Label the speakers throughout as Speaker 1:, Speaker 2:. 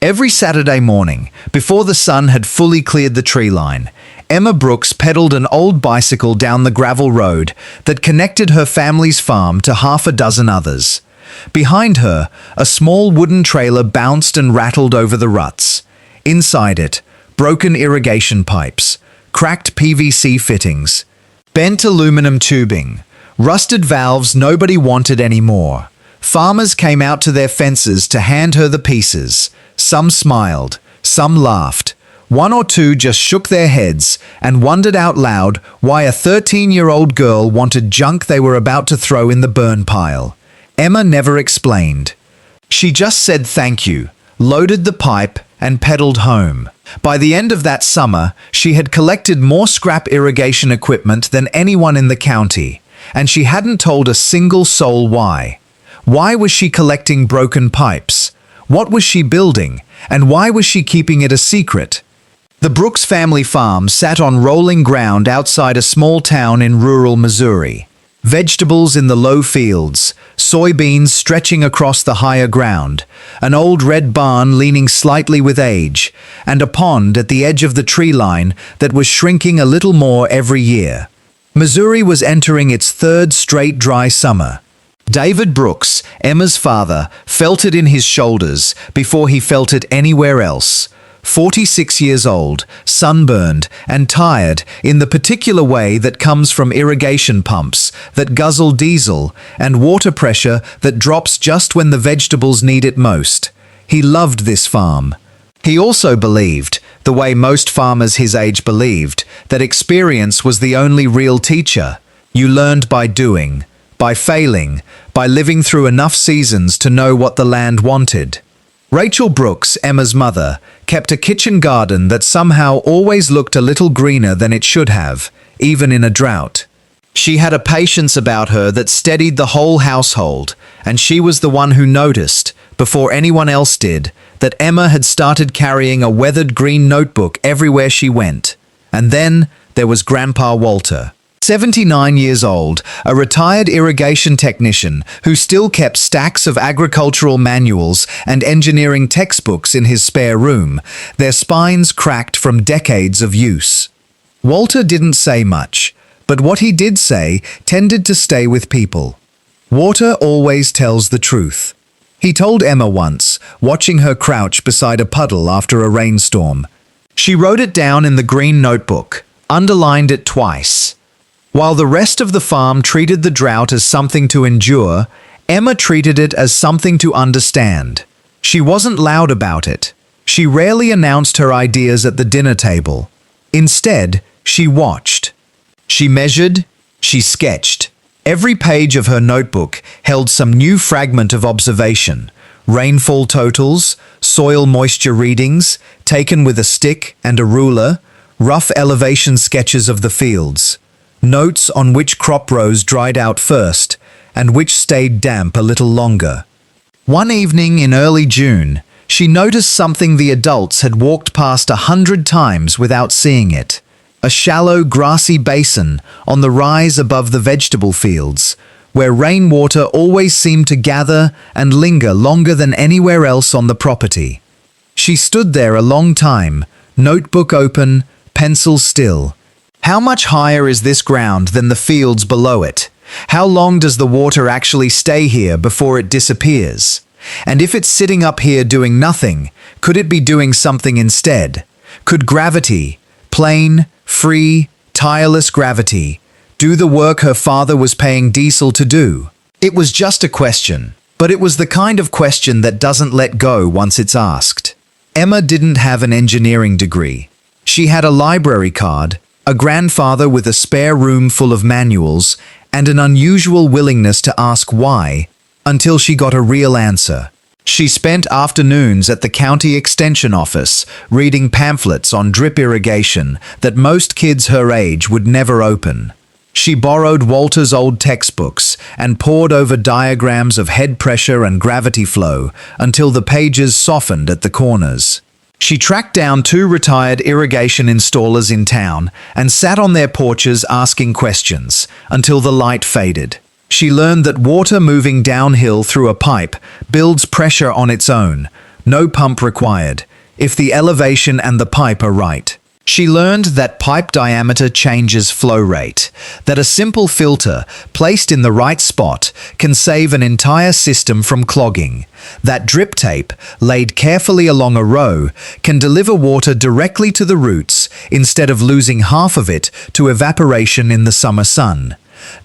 Speaker 1: Every Saturday morning, before the sun had fully cleared the tree line, Emma Brooks pedaled an old bicycle down the gravel road that connected her family's farm to half a dozen others. Behind her, a small wooden trailer bounced and rattled over the ruts. Inside it, broken irrigation pipes, cracked PVC fittings, bent aluminum tubing, rusted valves nobody wanted anymore. Farmers came out to their fences to hand her the pieces. Some smiled, some laughed. One or two just shook their heads and wondered out loud why a 13-year-old girl wanted junk they were about to throw in the burn pile. Emma never explained. She just said thank you, loaded the pipe, and pedaled home. By the end of that summer, she had collected more scrap irrigation equipment than anyone in the county, and she hadn't told a single soul why. Why was she collecting broken pipes? What was she building, and why was she keeping it a secret? The Brooks family farm sat on rolling ground outside a small town in rural Missouri. Vegetables in the low fields, soybeans stretching across the higher ground, an old red barn leaning slightly with age, and a pond at the edge of the tree line that was shrinking a little more every year. Missouri was entering its third straight dry summer. David Brooks, Emma's father, felt it in his shoulders before he felt it anywhere else. 46 years old, sunburned, and tired in the particular way that comes from irrigation pumps that guzzle diesel and water pressure that drops just when the vegetables need it most. He loved this farm. He also believed, the way most farmers his age believed, that experience was the only real teacher. You learned by doing, by failing, by living through enough seasons to know what the land wanted. Rachel Brooks, Emma's mother, kept a kitchen garden that somehow always looked a little greener than it should have, even in a drought. She had a patience about her that steadied the whole household, and she was the one who noticed, before anyone else did, that Emma had started carrying a weathered green notebook everywhere she went. And then there was Grandpa Walter. 79 years old, a retired irrigation technician who still kept stacks of agricultural manuals and engineering textbooks in his spare room, their spines cracked from decades of use. Walter didn't say much, but what he did say tended to stay with people. Walter always tells the truth. He told Emma once, watching her crouch beside a puddle after a rainstorm. She wrote it down in the green notebook, underlined it twice. While the rest of the farm treated the drought as something to endure, Emma treated it as something to understand. She wasn't loud about it. She rarely announced her ideas at the dinner table. Instead, she watched. She measured, she sketched. Every page of her notebook held some new fragment of observation. Rainfall totals, soil moisture readings, taken with a stick and a ruler, rough elevation sketches of the fields. Notes on which crop rows dried out first and which stayed damp a little longer. One evening in early June, she noticed something the adults had walked past 100 times without seeing it. A shallow, grassy basin on the rise above the vegetable fields, where rainwater always seemed to gather and linger longer than anywhere else on the property. She stood there a long time, notebook open, pencil still. How much higher is this ground than the fields below it? How long does the water actually stay here before it disappears? And if it's sitting up here doing nothing, could it be doing something instead? Could gravity, plain, free, tireless gravity, do the work her father was paying diesel to do? It was just a question, but it was the kind of question that doesn't let go once it's asked. Emma didn't have an engineering degree. She had a library card, a grandfather with a spare room full of manuals, and an unusual willingness to ask why, until she got a real answer. She spent afternoons at the county extension office reading pamphlets on drip irrigation that most kids her age would never open. She borrowed Walter's old textbooks and pored over diagrams of head pressure and gravity flow until the pages softened at the corners. She tracked down 2 retired irrigation installers in town and sat on their porches asking questions until the light faded. She learned that water moving downhill through a pipe builds pressure on its own, no pump required, if the elevation and the pipe are right. She learned that pipe diameter changes flow rate, that a simple filter placed in the right spot can save an entire system from clogging, that drip tape, laid carefully along a row, can deliver water directly to the roots instead of losing half of it to evaporation in the summer sun.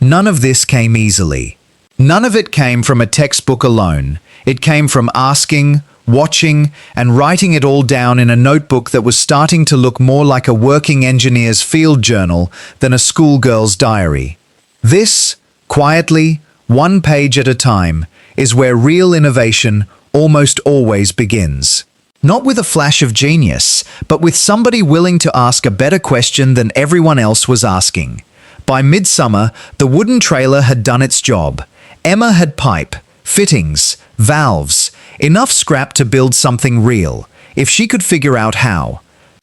Speaker 1: None of this came easily. None of it came from a textbook alone. It came from asking, watching, and writing it all down in a notebook that was starting to look more like a working engineer's field journal than a schoolgirl's diary. This, quietly, one page at a time, is where real innovation almost always begins. Not with a flash of genius, but with somebody willing to ask a better question than everyone else was asking. By midsummer, the wooden trailer had done its job. Emma had pipe, fittings, valves, enough scrap to build something real, if she could figure out how.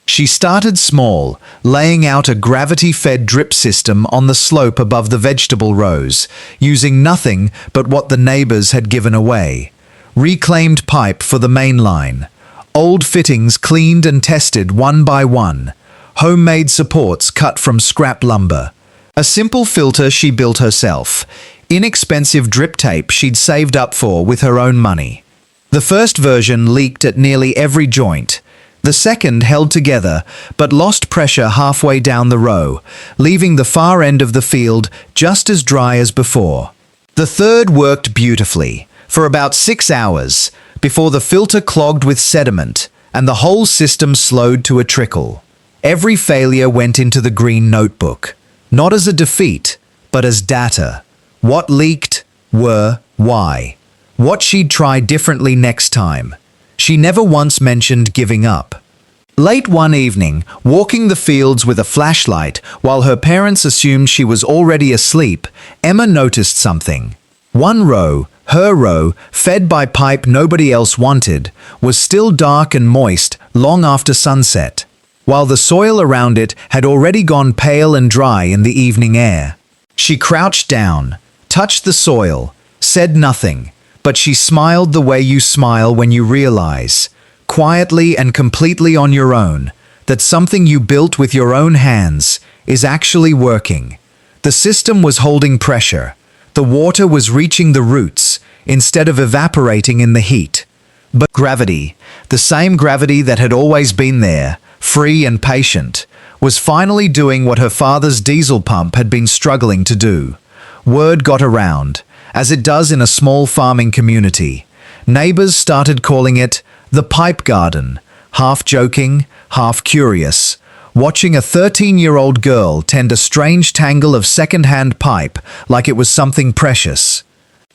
Speaker 1: She started small, laying out a gravity-fed drip system on the slope above the vegetable rows, using nothing but what the neighbors had given away. Reclaimed pipe for the main line, old fittings cleaned and tested one by one, homemade supports cut from scrap lumber. A simple filter she built herself, inexpensive drip tape she'd saved up for with her own money. The first version leaked at nearly every joint. The second held together, but lost pressure halfway down the row, leaving the far end of the field just as dry as before. The third worked beautifully, for about 6 hours, before the filter clogged with sediment, and the whole system slowed to a trickle. Every failure went into the green notebook, not as a defeat, but as data. What leaked, why. What she'd try differently next time. She never once mentioned giving up. Late one evening, walking the fields with a flashlight while her parents assumed she was already asleep, Emma noticed something. One row, her row, fed by pipe nobody else wanted, was still dark and moist long after sunset, while the soil around it had already gone pale and dry in the evening air. She crouched down, touched the soil, said nothing, but she smiled the way you smile when you realize, quietly and completely on your own, that something you built with your own hands is actually working. The system was holding pressure. The water was reaching the roots instead of evaporating in the heat. But gravity, the same gravity that had always been there, free and patient, was finally doing what her father's diesel pump had been struggling to do. Word got around, as it does in a small farming community. Neighbors started calling it the pipe garden, half joking, half curious, watching a 13-year-old girl tend a strange tangle of second-hand pipe like it was something precious.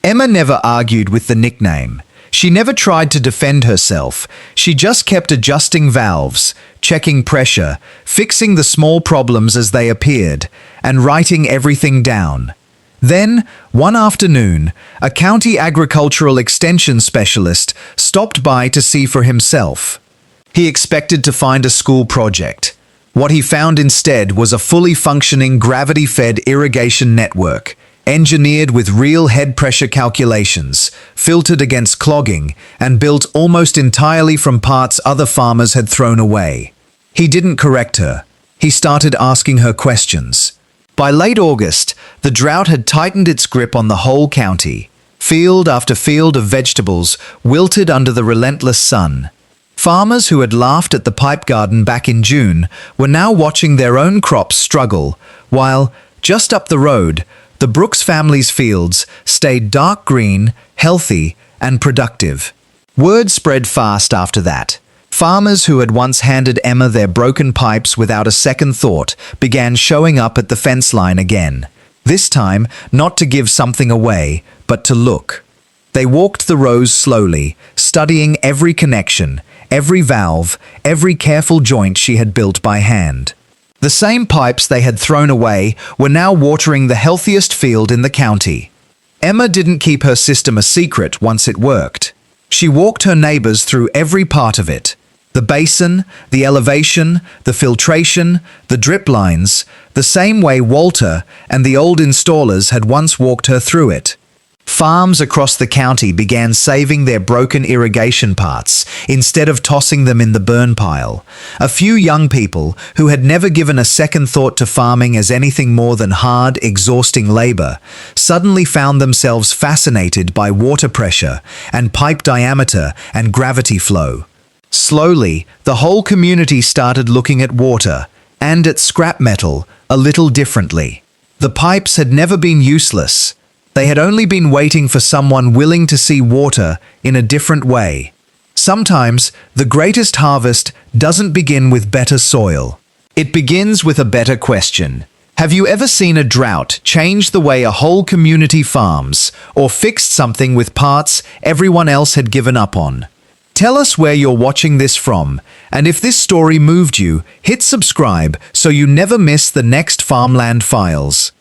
Speaker 1: Emma never argued with the nickname. She never tried to defend herself. She just kept adjusting valves, checking pressure, fixing the small problems as they appeared, and writing everything down. Then, one afternoon, a county agricultural extension specialist stopped by to see for himself. He expected to find a school project. What he found instead was a fully functioning gravity-fed irrigation network, engineered with real head pressure calculations, filtered against clogging, and built almost entirely from parts other farmers had thrown away. He didn't correct her. He started asking her questions. By late August, the drought had tightened its grip on the whole county. Field after field of vegetables wilted under the relentless sun. Farmers who had laughed at the pipe garden back in June were now watching their own crops struggle, while, just up the road, the Brooks family's fields stayed dark green, healthy, and productive. Word spread fast after that. Farmers who had once handed Emma their broken pipes without a second thought began showing up at the fence line again. This time, not to give something away, but to look. They walked the rows slowly, studying every connection, every valve, every careful joint she had built by hand. The same pipes they had thrown away were now watering the healthiest field in the county. Emma didn't keep her system a secret once it worked. She walked her neighbors through every part of it. The basin, the elevation, the filtration, the drip lines, the same way Walter and the old installers had once walked her through it. Farms across the county began saving their broken irrigation parts instead of tossing them in the burn pile. A few young people who had never given a second thought to farming as anything more than hard, exhausting labor suddenly found themselves fascinated by water pressure and pipe diameter and gravity flow. Slowly, the whole community started looking at water and at scrap metal a little differently. The pipes had never been useless. They had only been waiting for someone willing to see water in a different way. Sometimes, the greatest harvest doesn't begin with better soil. It begins with a better question. Have you ever seen a drought change the way a whole community farms, or fixed something with parts everyone else had given up on? Tell us where you're watching this from, and if this story moved you, hit subscribe so you never miss the next Farmland Files.